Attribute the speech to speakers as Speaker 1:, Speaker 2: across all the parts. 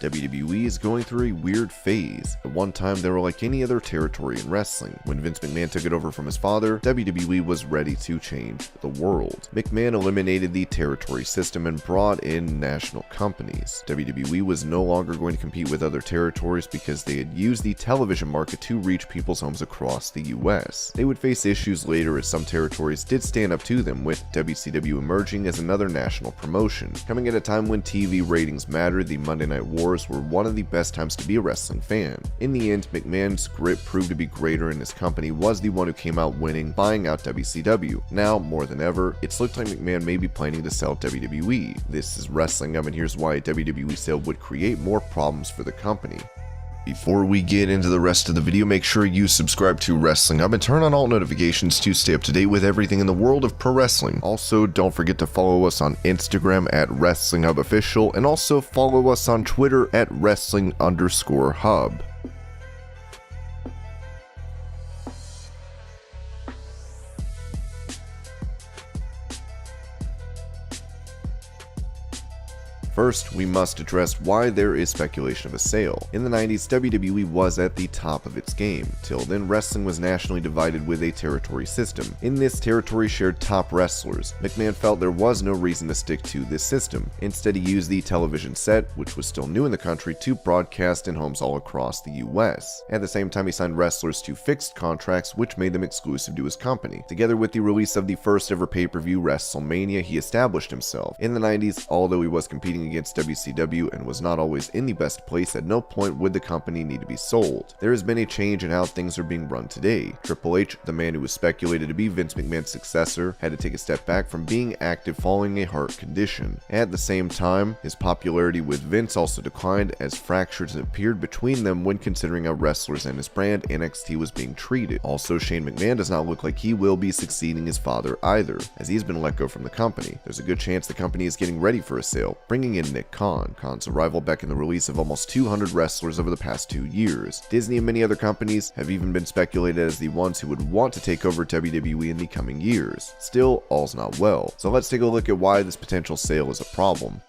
Speaker 1: WWE is going through a weird phase. At one time, they were like any other territory in wrestling. When Vince McMahon took it over from his father, WWE was ready to change the world. McMahon eliminated the territory system and brought in national companies. WWE was no longer going to compete with other territories because they had used the television market to reach people's homes across the US. They would face issues later as some territories did stand up to them, with WCW emerging as another national promotion. Coming at a time when TV ratings mattered, the Monday Night Wars were one of the best times to be a wrestling fan. In the end, McMahon's grit proved to be greater and his company was the one who came out winning, buying out WCW. Now, more than ever, it's looked like McMahon may be planning to sell WWE. This is Wrestling Up, and here's why a WWE sale would create more problems for the company. Before we get into the rest of the video, make sure you subscribe to Wrestling Hub and turn on all notifications to stay up to date with everything in the world of pro wrestling. Also, don't forget to follow us on Instagram at Wrestling Hub Official, and also follow us on Twitter at Wrestling_Hub. First, we must address why there is speculation of a sale. In the 90s, WWE was at the top of its game. Till then, wrestling was nationally divided with a territory system. In this, territory shared top wrestlers. McMahon felt there was no reason to stick to this system. Instead, he used the television set, which was still new in the country, to broadcast in homes all across the US. At the same time, he signed wrestlers to fixed contracts, which made them exclusive to his company. Together with the release of the first ever pay-per-view, WrestleMania, he established himself. In the 90s, although he was competing against WCW and was not always in the best place, at no point would the company need to be sold. There has been a change in how things are being run today. Triple H, the man who was speculated to be Vince McMahon's successor, had to take a step back from being active following a heart condition. At the same time, his popularity with Vince also declined as fractures appeared between them when considering how wrestlers and his brand NXT was being treated. Also, Shane McMahon does not look like he will be succeeding his father either, as he's been let go from the company. There's a good chance the company is getting ready for a sale, bringing in Nick Khan. Khan's arrival beckoned the release of almost 200 wrestlers over the past 2 years. Disney and many other companies have even been speculated as the ones who would want to take over WWE in the coming years. Still, all's not well. So let's take a look at why this potential sale is a problem.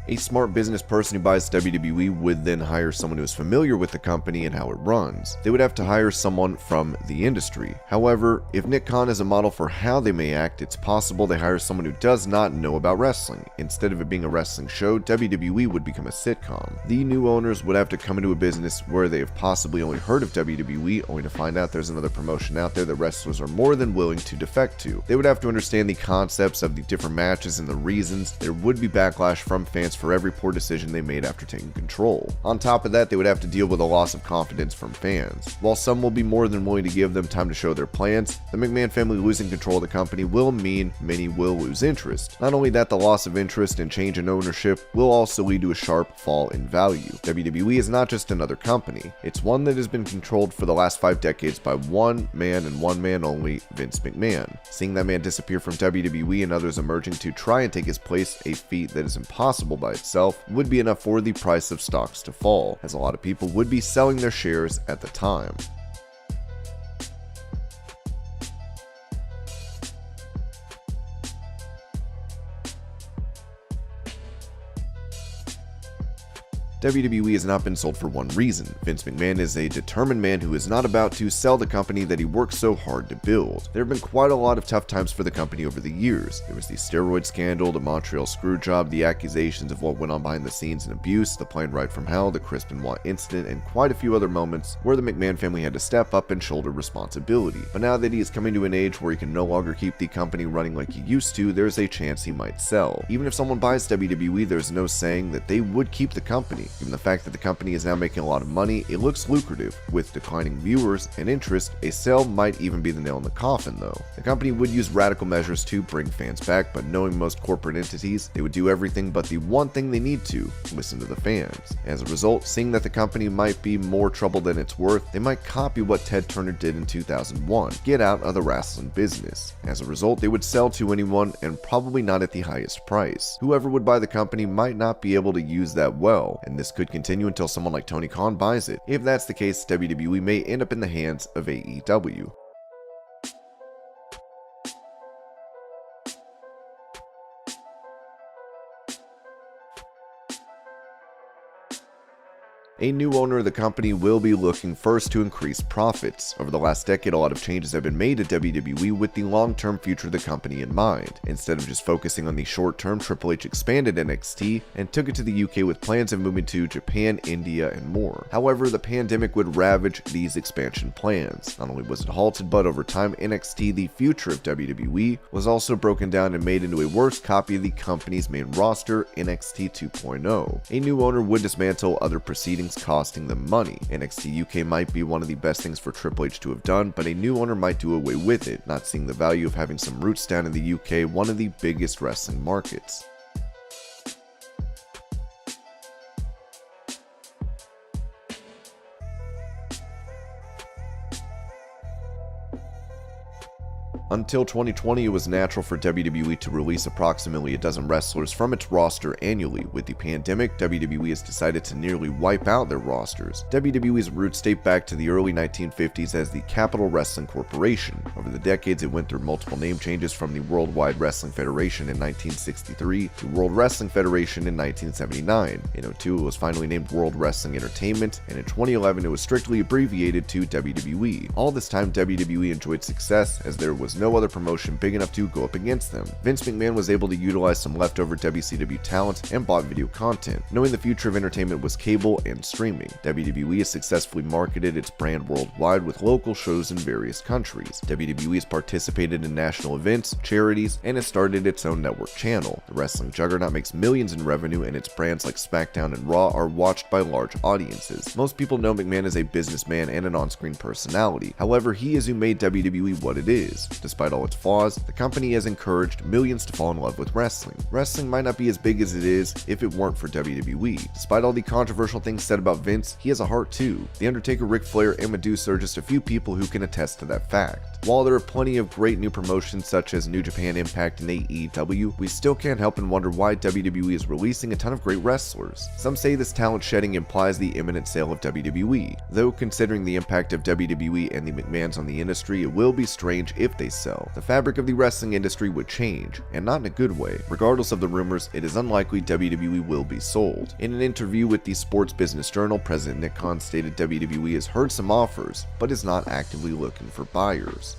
Speaker 1: A smart business person who buys WWE would then hire someone who is familiar with the company and how it runs. They would have to hire someone from the industry. However, if Nick Khan is a model for how they may act, it's possible they hire someone who does not know about wrestling. Instead of it being a wrestling show, WWE would become a sitcom. The new owners would have to come into a business where they have possibly only heard of WWE, only to find out there's another promotion out there that wrestlers are more than willing to defect to. They would have to understand the concepts of the different matches and the reasons. There would be backlash from fans for every poor decision they made after taking control. On top of that, they would have to deal with a loss of confidence from fans. While some will be more than willing to give them time to show their plans, the McMahon family losing control of the company will mean many will lose interest. Not only that, the loss of interest and change in ownership will also lead to a sharp fall in value. WWE is not just another company. It's one that has been controlled for the last 5 decades by one man and one man only, Vince McMahon. Seeing that man disappear from WWE and others emerging to try and take his place, a feat that is impossible by itself, would be enough for the price of stocks to fall, as a lot of people would be selling their shares at the time. WWE has not been sold for one reason. Vince McMahon is a determined man who is not about to sell the company that he worked so hard to build. There have been quite a lot of tough times for the company over the years. There was the steroid scandal, the Montreal Screwjob, the accusations of what went on behind the scenes and abuse, the plane ride from hell, the Chris Benoit incident, and quite a few other moments where the McMahon family had to step up and shoulder responsibility. But now that he is coming to an age where he can no longer keep the company running like he used to, there's a chance he might sell. Even if someone buys WWE, there's no saying that they would keep the company. Given the fact that the company is now making a lot of money, it looks lucrative. With declining viewers and interest, a sale might even be the nail in the coffin though. The company would use radical measures to bring fans back, but knowing most corporate entities, they would do everything but the one thing they need to: listen to the fans. As a result, seeing that the company might be more trouble than it's worth, they might copy what Ted Turner did in 2001, get out of the wrestling business. As a result, they would sell to anyone and probably not at the highest price. Whoever would buy the company might not be able to use that well, and and this could continue until someone like Tony Khan buys it. If that's the case, WWE may end up in the hands of AEW. A new owner of the company will be looking first to increase profits. Over the last decade, a lot of changes have been made to WWE with the long-term future of the company in mind. Instead of just focusing on the short-term, Triple H expanded NXT and took it to the UK with plans of moving to Japan, India, and more. However, the pandemic would ravage these expansion plans. Not only was it halted, but over time, NXT, the future of WWE, was also broken down and made into a worse copy of the company's main roster, NXT 2.0. A new owner would dismantle other proceedings, costing them money. NXT UK might be one of the best things for Triple H to have done, but a new owner might do away with it, not seeing the value of having some roots down in the UK, one of the biggest wrestling markets. Until 2020, it was natural for WWE to release approximately a dozen wrestlers from its roster annually. With the pandemic, WWE has decided to nearly wipe out their rosters. WWE's roots date back to the early 1950s as the Capital Wrestling Corporation. Over the decades, it went through multiple name changes, from the Worldwide Wrestling Federation in 1963 to World Wrestling Federation in 1979. In 2002, it was finally named World Wrestling Entertainment, and in 2011, it was strictly abbreviated to WWE. All this time, WWE enjoyed success, as there was no other promotion big enough to go up against them. Vince McMahon was able to utilize some leftover WCW talent and bought video content. Knowing the future of entertainment was cable and streaming, WWE has successfully marketed its brand worldwide with local shows in various countries. WWE has participated in national events, charities, and has started its own network channel. The wrestling juggernaut makes millions in revenue, and its brands like SmackDown and Raw are watched by large audiences. Most people know McMahon as a businessman and an on-screen personality. However, he is who made WWE what it is. Despite all its flaws, the company has encouraged millions to fall in love with wrestling. Wrestling might not be as big as it is if it weren't for WWE. Despite all the controversial things said about Vince, he has a heart too. The Undertaker, Ric Flair, and Medusa are just a few people who can attest to that fact. While there are plenty of great new promotions such as New Japan, Impact, and AEW, we still can't help and wonder why WWE is releasing a ton of great wrestlers. Some say this talent shedding implies the imminent sale of WWE, though considering the impact of WWE and the McMahons on the industry, it will be strange if they sell. The fabric of the wrestling industry would change, and not in a good way. Regardless of the rumors, it is unlikely WWE will be sold. In an interview with the Sports Business Journal, President Nick Khan stated WWE has heard some offers, but is not actively looking for buyers.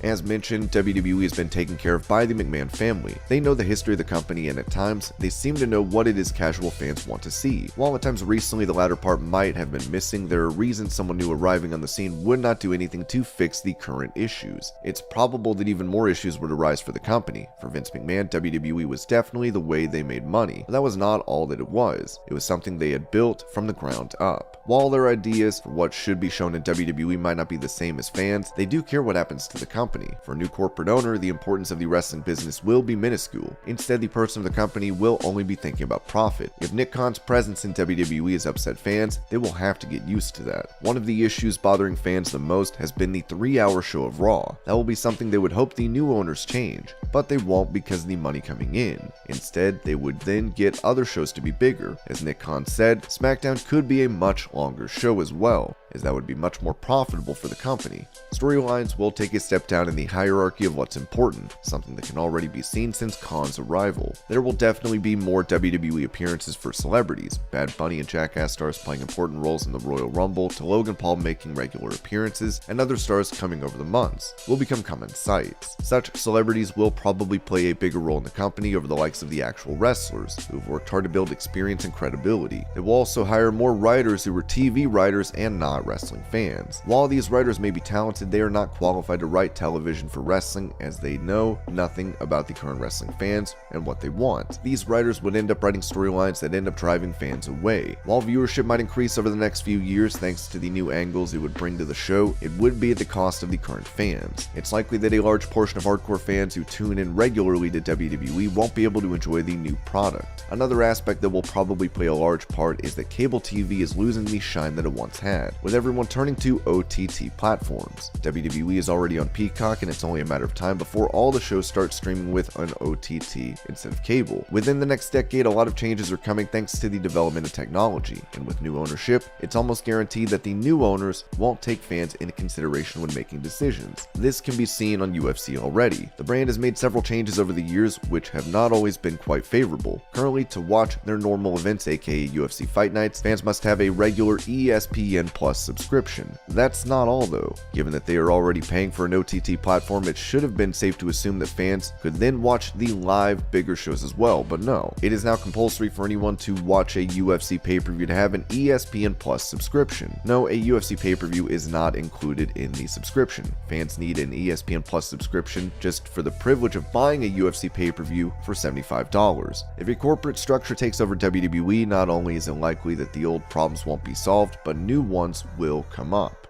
Speaker 1: As mentioned, WWE has been taken care of by the McMahon family. They know the history of the company, and at times, they seem to know what it is casual fans want to see. While at times recently the latter part might have been missing, there are reasons someone new arriving on the scene would not do anything to fix the current issues. It's probable that even more issues would arise for the company. For Vince McMahon, WWE was definitely the way they made money, but that was not all that it was. It was something they had built from the ground up. While their ideas for what should be shown in WWE might not be the same as fans, they do care what happens to the company. For a new corporate owner, the importance of the wrestling business will be minuscule. Instead, the person of the company will only be thinking about profit. If Nick Khan's presence in WWE has upset fans, they will have to get used to that. One of the issues bothering fans the most has been the 3-hour show of Raw. That will be something they would hope the new owners change, but they won't because of the money coming in. Instead, they would then get other shows to be bigger. As Nick Khan said, SmackDown could be a much longer show as well, as that would be much more profitable for the company. Storylines will take a step down in the hierarchy of what's important, something that can already be seen since Khan's arrival. There will definitely be more WWE appearances for celebrities, Bad Bunny and Jackass stars playing important roles in the Royal Rumble, to Logan Paul making regular appearances, and other stars coming over the months will become common sights. Such celebrities will probably play a bigger role in the company over the likes of the actual wrestlers, who have worked hard to build experience and credibility. They will also hire more writers who were TV writers and not wrestling fans. While these writers may be talented, they are not qualified to write television for wrestling, as they know nothing about the current wrestling fans and what they want. These writers would end up writing storylines that end up driving fans away. While viewership might increase over the next few years thanks to the new angles it would bring to the show, it would be at the cost of the current fans. It's likely that a large portion of hardcore fans who tune in regularly to WWE won't be able to enjoy the new product. Another aspect that will probably play a large part is that cable TV is losing the shine that it once had. with everyone turning to OTT platforms. WWE is already on Peacock, and it's only a matter of time before all the shows start streaming with an OTT instead of cable. Within the next decade, a lot of changes are coming thanks to the development of technology, and with new ownership, it's almost guaranteed that the new owners won't take fans into consideration when making decisions. This can be seen on UFC already. The brand has made several changes over the years, which have not always been quite favorable. Currently, to watch their normal events, aka UFC Fight Nights, fans must have a regular ESPN Plus subscription. That's not all though. Given that they are already paying for an OTT platform, it should have been safe to assume that fans could then watch the live bigger shows as well, but no. It is now compulsory for anyone to watch a UFC pay-per-view to have an ESPN Plus subscription. No, a UFC pay-per-view is not included in the subscription. Fans need an ESPN Plus subscription just for the privilege of buying a UFC pay-per-view for $75. If a corporate structure takes over WWE, not only is it likely that the old problems won't be solved, but new ones will come up.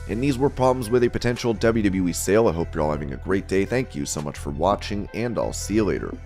Speaker 1: And these were problems with a potential WWE sale. I hope you're all having a great day. Thank you so much for watching, and I'll see you later.